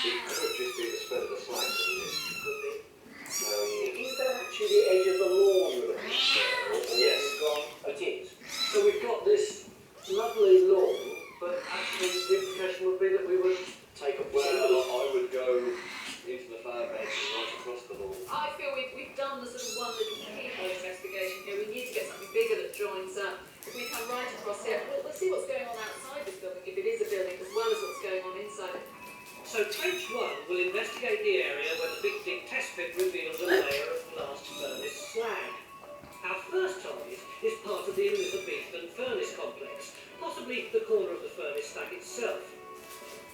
It could just be the spur of the slack, couldn't it? Could be. Is that actually the edge of the lawn with a Yes. It is. So we've got this lovely lawn, but actually the implication would be that we would take a Well, I would go into the fire bed and right across the lawn. I feel we've done the sort of one little keyhole investigation here. We need to get something bigger that joins up. If we come right across here, we'll see what's going on outside this building, if it is a building, as well as what's going on inside it. So Trench 1 will investigate the area where the Big Dig test pit reveals a layer of blast furnace slag. Our first target is part of the Elizabethan furnace complex, possibly the corner of the furnace stack itself.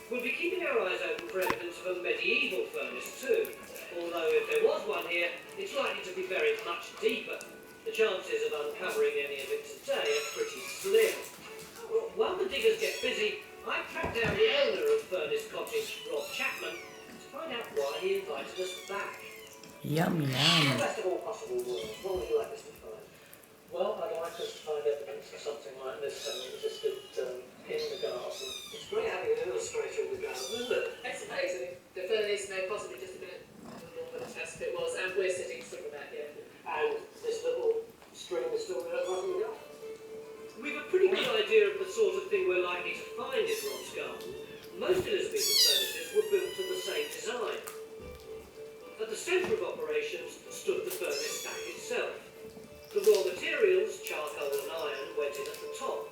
We'll be keeping our eyes open for evidence of a medieval furnace too, although if there was one here, it's likely to be buried much deeper. The chances of uncovering any of it today are pretty slim. While the diggers get busy, I tracked down the owner of Furnace Cottage, Rob Chapman, to find out why he invited us back. Yum, yum. best of all possible worlds. What would you like us to find? Well, I'd like us to find evidence of something like this having existed in the garden. It's great having an illustrator in the garden, isn't it? I suppose the furnace may possibly just have been a little bit of a test pit was, and we're sitting sort of about here. And this little string is still there running it up. We've a pretty good idea of the sort of thing we're likely to find in Rob's garden. Most Elizabethan furnaces were built to the same design. At the centre of operations stood the furnace stack itself. The raw materials, charcoal and iron, went in at the top.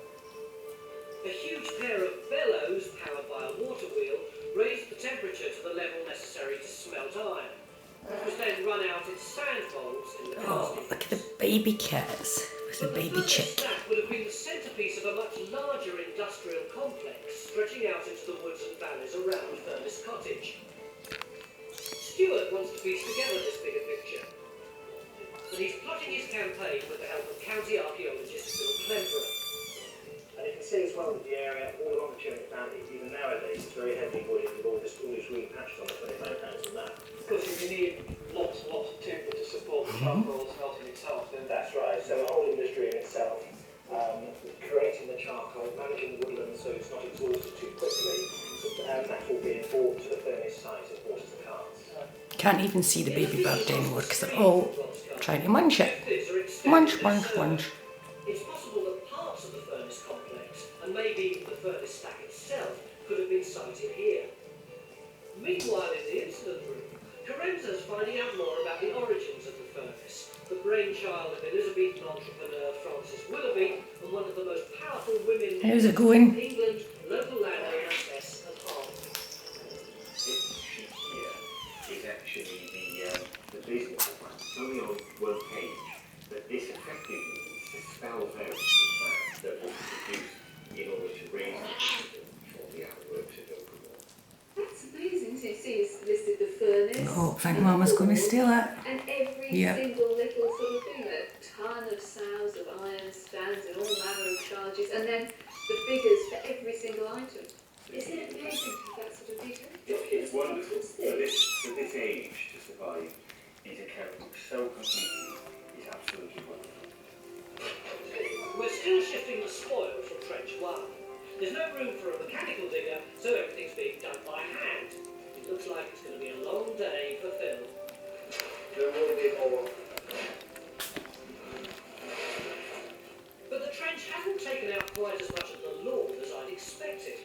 A huge pair of bellows, powered by a water wheel, raised the temperature to the level necessary to smelt iron. It was then run out in sand bowls in the Oh, castings. look at the baby cats with the baby furnace chick. stack would have been the centrepiece of a much larger industrial complex stretching out into the woods and valleys around Furnace Cottage. Stuart wants to piece together this bigger picture, but he's plotting his campaign with the help of county archaeologist Bill Clemperer. And you can see as well that the area all along the Church Valley, even nowadays, is very heavily wooded with all this green patches on it when it mountains and that. Of course, if you need lots and lots of timber to support the charcoal smelting itself, then That's right, so a whole industry in itself, creating the charcoal, managing the woodland so it's not exhausted too quickly, and that will be brought to the furnace site and brought to the carts. Can't even see the baby bird anymore because they're all trying to munch it. Munch, munch, munch. It's possible that parts of the furnace complex, and maybe even the furnace stack itself, could have been sited here. Meanwhile, in the incident room, Carenza's finding out more about the origins of the furnace, the brainchild of Elizabethan entrepreneur Frances Willoughby, and one of the most powerful women How's it going? in England, local landowner S. and Hart. this sheet here is actually the business plan. It's only on one page, but this effectively is to spell out the plan that will be produced in order to raise the capital for the outworks of Open Wall. That's amazing. So you see, it's listed the furnace. Oh, I think Mama's going to steal it. And every Yeah. single little sort of thing, a ton of sows of iron stands in all manner of charges, and then the figures for every single item. Isn't it amazing to have that sort of detail? It's wonderful. For this age to survive these accounts so completely is absolutely wonderful. We're still shifting the spoil from Trench 1. There's no room for a mechanical digger, so everything's being